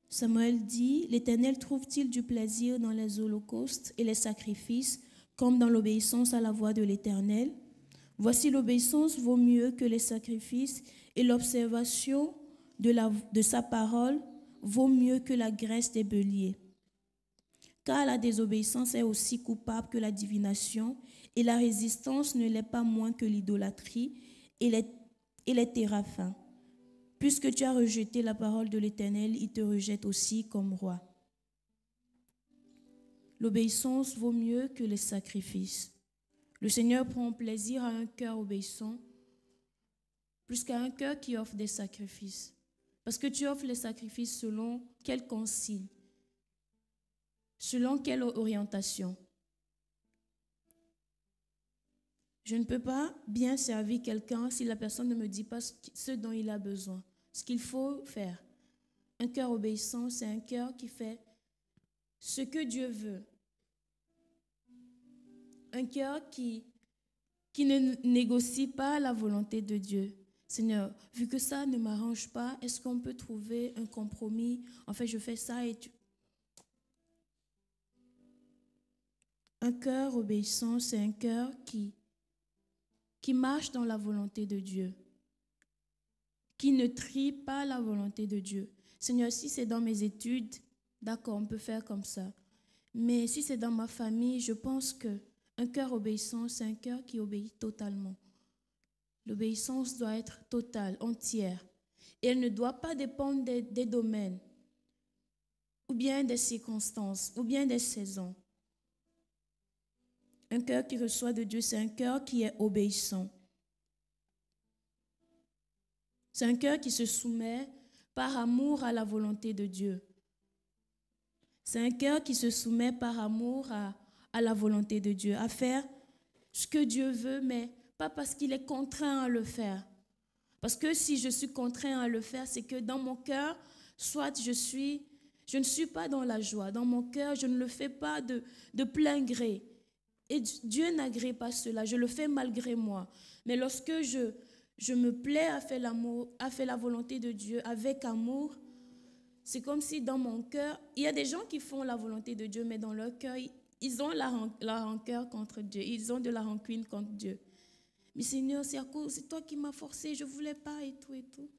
Samuel dit, « L'Éternel trouve-t-il du plaisir dans les holocaustes et les sacrifices, comme dans l'obéissance à la voix de l'Éternel? Voici l'obéissance vaut mieux que les sacrifices, et l'observation de sa parole vaut mieux que la graisse des béliers. Car la désobéissance est aussi coupable que la divination, et la résistance ne l'est pas moins que l'idolâtrie et les téraphins. Puisque tu as rejeté la parole de l'Éternel, il te rejette aussi comme roi. » L'obéissance vaut mieux que les sacrifices. Le Seigneur prend plaisir à un cœur obéissant plus qu'à un cœur qui offre des sacrifices. Parce que tu offres les sacrifices selon quel concile, selon quelle orientation. Je ne peux pas bien servir quelqu'un si la personne ne me dit pas ce dont il a besoin, ce qu'il faut faire. Un cœur obéissant, c'est un cœur qui fait ce que Dieu veut. un cœur qui ne négocie pas la volonté de Dieu. Seigneur, vu que ça ne m'arrange pas, est-ce qu'on peut trouver un compromis? En fait, je fais ça et tu... Un cœur obéissant, c'est un cœur qui marche dans la volonté de Dieu, qui ne trie pas la volonté de Dieu. Seigneur, si c'est dans mes études, d'accord, on peut faire comme ça. Mais si c'est dans ma famille, je pense qu'un cœur obéissant, c'est un cœur qui obéit totalement. L'obéissance doit être totale, entière. Et elle ne doit pas dépendre des domaines, ou bien des circonstances, ou bien des saisons. Un cœur qui reçoit de Dieu, c'est un cœur qui est obéissant. C'est un cœur qui se soumet par amour à la volonté de Dieu. C'est un cœur qui se soumet par amour à la volonté de Dieu, à faire ce que Dieu veut, mais pas parce qu'il est contraint à le faire. Parce que si je suis contraint à le faire, c'est que dans mon cœur, soit je ne suis pas dans la joie. Dans mon cœur, je ne le fais pas de plein gré. Et Dieu n'agrée pas cela, je le fais malgré moi. Mais lorsque je me plais à faire l'amour, à faire la volonté de Dieu avec amour, c'est comme si dans mon cœur, il y a des gens qui font la volonté de Dieu, mais dans leur cœur, ils ont la rancœur contre Dieu, ils ont de la rancune contre Dieu. Mais Seigneur, c'est toi qui m'as forcé, je ne voulais pas et tout et tout.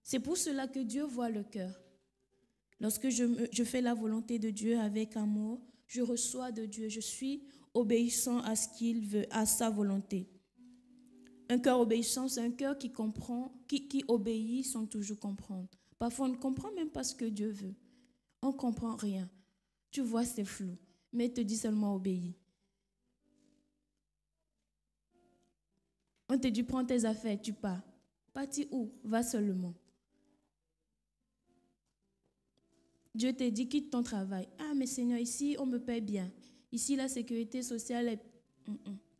C'est pour cela que Dieu voit le cœur. Lorsque je fais la volonté de Dieu avec amour, je reçois de Dieu, je suis obéissant à ce qu'il veut, à sa volonté. Un cœur obéissant, c'est un cœur qui comprend, qui obéit sans toujours comprendre. Parfois, on ne comprend même pas ce que Dieu veut. On ne comprend rien. Tu vois, c'est flou, mais il te dit seulement obéis. On te dit, prends tes affaires, tu pars. Parti où? Va seulement. Dieu te dit, quitte ton travail. Ah, mais Seigneur, ici, on me paie bien. Ici, la sécurité sociale est...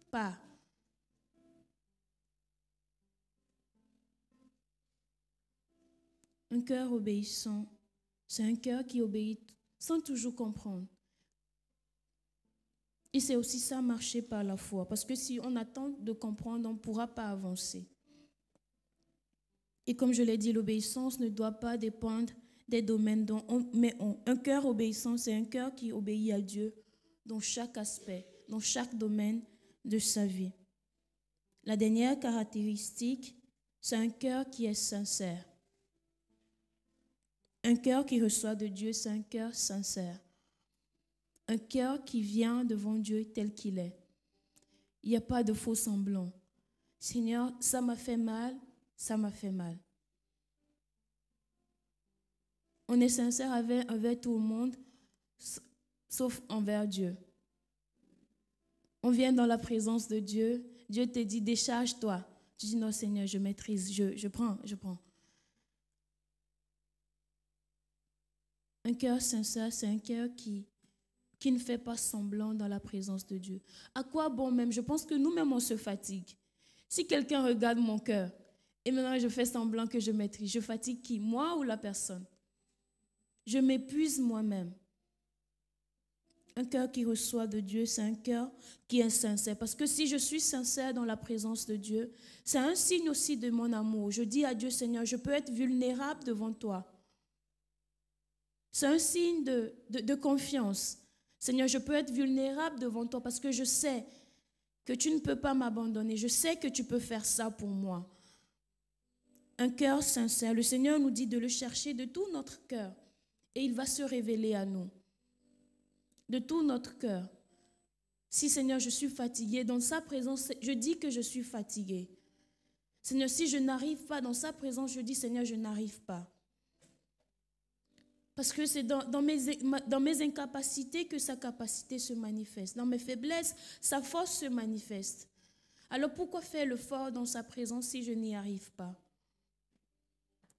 Pas. Un cœur obéissant, c'est un cœur qui obéit sans toujours comprendre. Et c'est aussi ça, marcher par la foi. Parce que si on attend de comprendre, on ne pourra pas avancer. Et comme je l'ai dit, l'obéissance ne doit pas dépendre des domaines dont un cœur obéissant, c'est un cœur qui obéit à Dieu dans chaque aspect, dans chaque domaine de sa vie. La dernière caractéristique, c'est un cœur qui est sincère. Un cœur qui reçoit de Dieu, c'est un cœur sincère. Un cœur qui vient devant Dieu tel qu'il est. Il n'y a pas de faux semblants. Seigneur, ça m'a fait mal, ça m'a fait mal. On est sincère avec tout le monde, sauf envers Dieu. On vient dans la présence de Dieu. Dieu te dit, décharge-toi. Tu dis, non Seigneur, je maîtrise, je prends. Un cœur sincère, c'est un cœur qui ne fait pas semblant dans la présence de Dieu. À quoi bon même? Je pense que nous-mêmes, on se fatigue. Si quelqu'un regarde mon cœur et maintenant je fais semblant que je maîtrise, je fatigue qui? Moi ou la personne? Je m'épuise moi-même. Un cœur qui reçoit de Dieu, c'est un cœur qui est sincère. Parce que si je suis sincère dans la présence de Dieu, c'est un signe aussi de mon amour. Je dis à Dieu, Seigneur, je peux être vulnérable devant toi. C'est un signe de confiance. Seigneur, je peux être vulnérable devant toi parce que je sais que tu ne peux pas m'abandonner. Je sais que tu peux faire ça pour moi. Un cœur sincère. Le Seigneur nous dit de le chercher de tout notre cœur et il va se révéler à nous. De tout notre cœur. Si, Seigneur, je suis fatiguée, dans sa présence, je dis que je suis fatiguée. Seigneur, si je n'arrive pas dans sa présence, je dis, Seigneur, je n'arrive pas. Parce que c'est dans mes incapacités que sa capacité se manifeste. Dans mes faiblesses, sa force se manifeste. Alors pourquoi faire l'effort dans sa présence si je n'y arrive pas?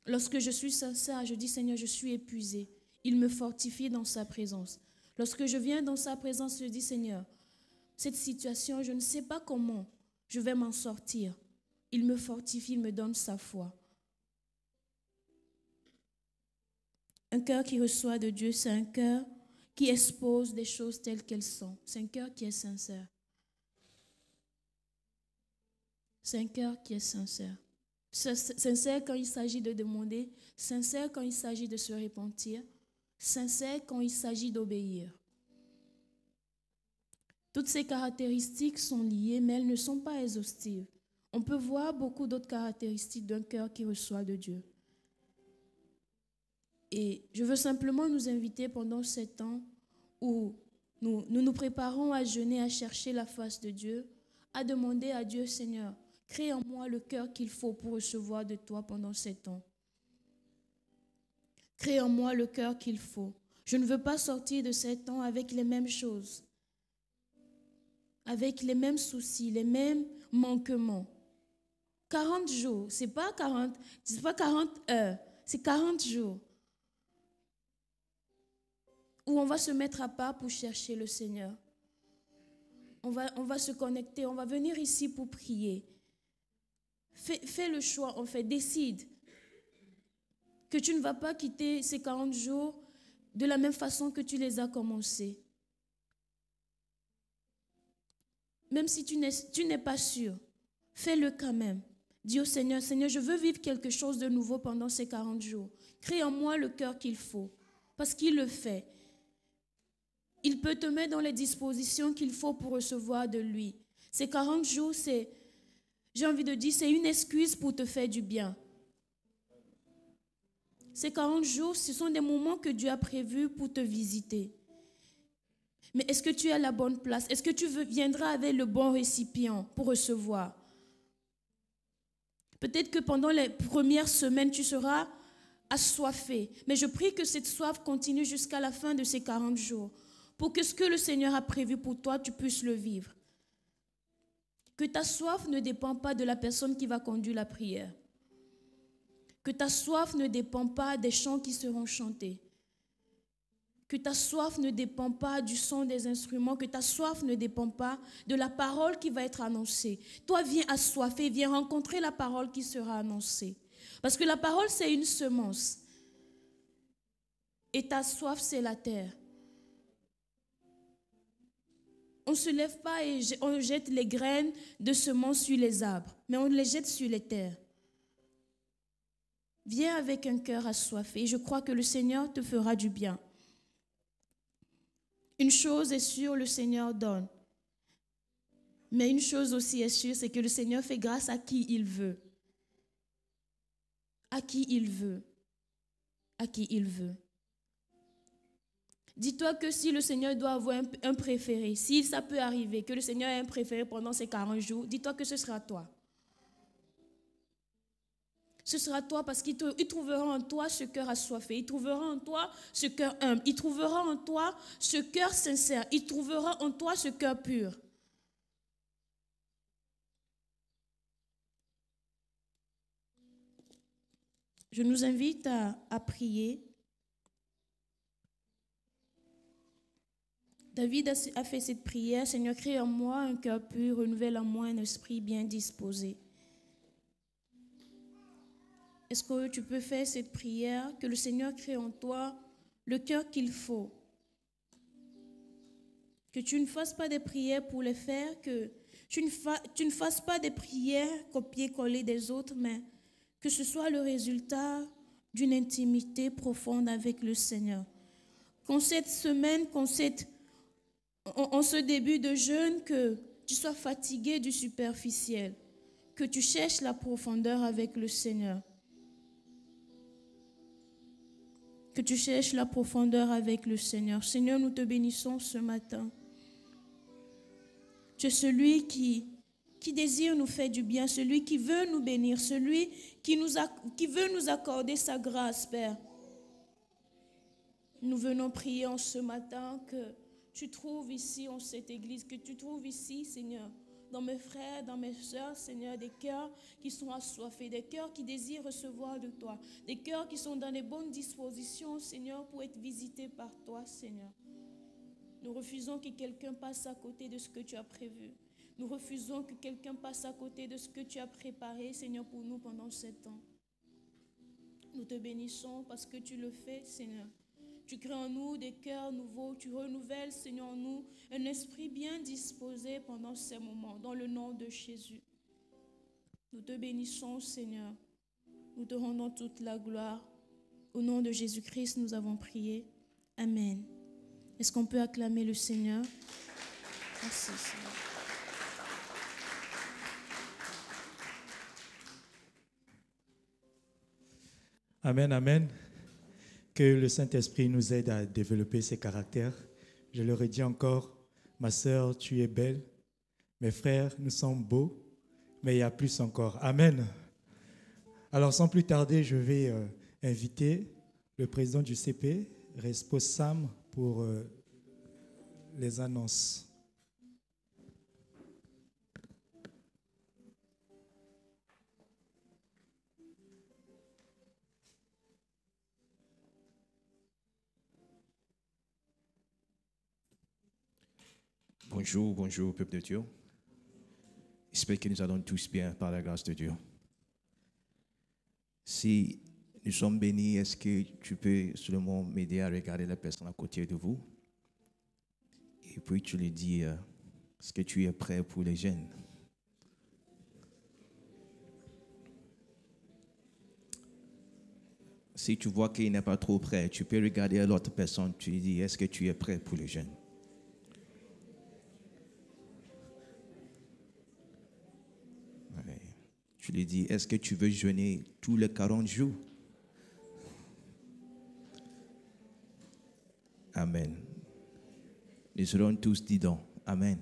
Lorsque je suis sincère, je dis, Seigneur, je suis épuisée. Il me fortifie dans sa présence. Lorsque je viens dans sa présence, je dis, Seigneur, cette situation, je ne sais pas comment je vais m'en sortir. Il me fortifie, il me donne sa foi. Un cœur qui reçoit de Dieu, c'est un cœur qui expose des choses telles qu'elles sont. C'est un cœur qui est sincère. C'est un cœur qui est sincère. Sincère quand il s'agit de demander, sincère quand il s'agit de se repentir, sincère quand il s'agit d'obéir. Toutes ces caractéristiques sont liées, mais elles ne sont pas exhaustives. On peut voir beaucoup d'autres caractéristiques d'un cœur qui reçoit de Dieu. Et je veux simplement nous inviter pendant ces temps où nous préparons à jeûner, à chercher la face de Dieu, à demander à Dieu, Seigneur, crée en moi le cœur qu'il faut pour recevoir de toi pendant ces temps. Crée en moi le cœur qu'il faut. Je ne veux pas sortir de ces temps avec les mêmes choses, avec les mêmes soucis, les mêmes manquements. 40 jours, c'est pas 40 heures, c'est 40 jours où on va se mettre à part pour chercher le Seigneur. On va se connecter, on va venir ici pour prier. Fais le choix, en fait, décide que tu ne vas pas quitter ces 40 jours de la même façon que tu les as commencés. Même si tu n'es pas sûr, fais-le quand même. Dis au Seigneur, Seigneur, je veux vivre quelque chose de nouveau pendant ces 40 jours. Crée en moi le cœur qu'il faut, parce qu'il le fait. Il peut te mettre dans les dispositions qu'il faut pour recevoir de lui. Ces 40 jours, j'ai envie de dire, c'est une excuse pour te faire du bien. Ces 40 jours, ce sont des moments que Dieu a prévus pour te visiter. Mais est-ce que tu es à la bonne place? Est-ce que tu viendras avec le bon récipient pour recevoir? Peut-être que pendant les premières semaines, tu seras assoiffé. Mais je prie que cette soif continue jusqu'à la fin de ces 40 jours, pour que ce que le Seigneur a prévu pour toi, tu puisses le vivre. Que ta soif ne dépend pas de la personne qui va conduire la prière. Que ta soif ne dépend pas des chants qui seront chantés. Que ta soif ne dépend pas du son des instruments. Que ta soif ne dépend pas de la parole qui va être annoncée. Toi, viens assoiffé, viens rencontrer la parole qui sera annoncée. Parce que la parole, c'est une semence. Et ta soif, c'est la terre. On ne se lève pas et on jette les graines de semences sur les arbres, mais on les jette sur les terres. Viens avec un cœur assoiffé et je crois que le Seigneur te fera du bien. Une chose est sûre, le Seigneur donne. Mais une chose aussi est sûre, c'est que le Seigneur fait grâce à qui il veut. À qui il veut. À qui il veut. Dis-toi que si le Seigneur doit avoir un préféré, si ça peut arriver que le Seigneur ait un préféré pendant ces 40 jours, dis-toi que ce sera toi. Ce sera toi parce qu'il trouvera en toi ce cœur assoiffé, il trouvera en toi ce cœur humble, il trouvera en toi ce cœur sincère, il trouvera en toi ce cœur pur. Je nous invite à prier. David a fait cette prière, Seigneur, crée en moi un cœur pur, renouvelle en moi un esprit bien disposé. Est-ce que tu peux faire cette prière, que le Seigneur crée en toi le cœur qu'il faut? Que tu ne fasses pas des prières pour les faire, que tu ne fasses pas des prières copier-coller des autres, mais que ce soit le résultat d'une intimité profonde avec le Seigneur. Qu'en cette semaine, en ce début de jeûne, que tu sois fatigué du superficiel, que tu cherches la profondeur avec le Seigneur. Que tu cherches la profondeur avec le Seigneur. Seigneur, nous te bénissons ce matin. Tu es celui qui désire nous faire du bien, celui qui veut nous bénir, celui qui veut nous accorder sa grâce, Père. Nous venons prier en ce matin que tu trouves ici en cette église, que tu trouves ici, Seigneur, dans mes frères, dans mes sœurs, Seigneur, des cœurs qui sont assoiffés, des cœurs qui désirent recevoir de toi, des cœurs qui sont dans les bonnes dispositions, Seigneur, pour être visités par toi, Seigneur. Nous refusons que quelqu'un passe à côté de ce que tu as prévu. Nous refusons que quelqu'un passe à côté de ce que tu as préparé, Seigneur, pour nous pendant 7 ans. Nous te bénissons parce que tu le fais, Seigneur. Tu crées en nous des cœurs nouveaux. Tu renouvelles, Seigneur, en nous un esprit bien disposé pendant ces moments. Dans le nom de Jésus. Nous te bénissons, Seigneur. Nous te rendons toute la gloire. Au nom de Jésus-Christ, nous avons prié. Amen. Est-ce qu'on peut acclamer le Seigneur? Merci, Seigneur. Amen, amen. Que le Saint-Esprit nous aide à développer ses caractères. Je le redis encore, ma sœur, tu es belle. Mes frères, nous sommes beaux, mais il y a plus encore. Amen. Alors, sans plus tarder, je vais inviter le président du CP, Respo Sam, pour les annonces. Bonjour, bonjour, peuple de Dieu. J'espère que nous allons tous bien par la grâce de Dieu. Si nous sommes bénis, est-ce que tu peux seulement m'aider à regarder la personne à côté de vous? Et puis tu lui dis, est-ce que tu es prêt pour les jeunes? Si tu vois qu'il n'est pas trop prêt, tu peux regarder l'autre personne, tu lui dis, est-ce que tu es prêt pour les jeunes? Tu lui dis, est-ce que tu veux jeûner tous les 40 jours? Amen. Nous serons tous dedans. Amen.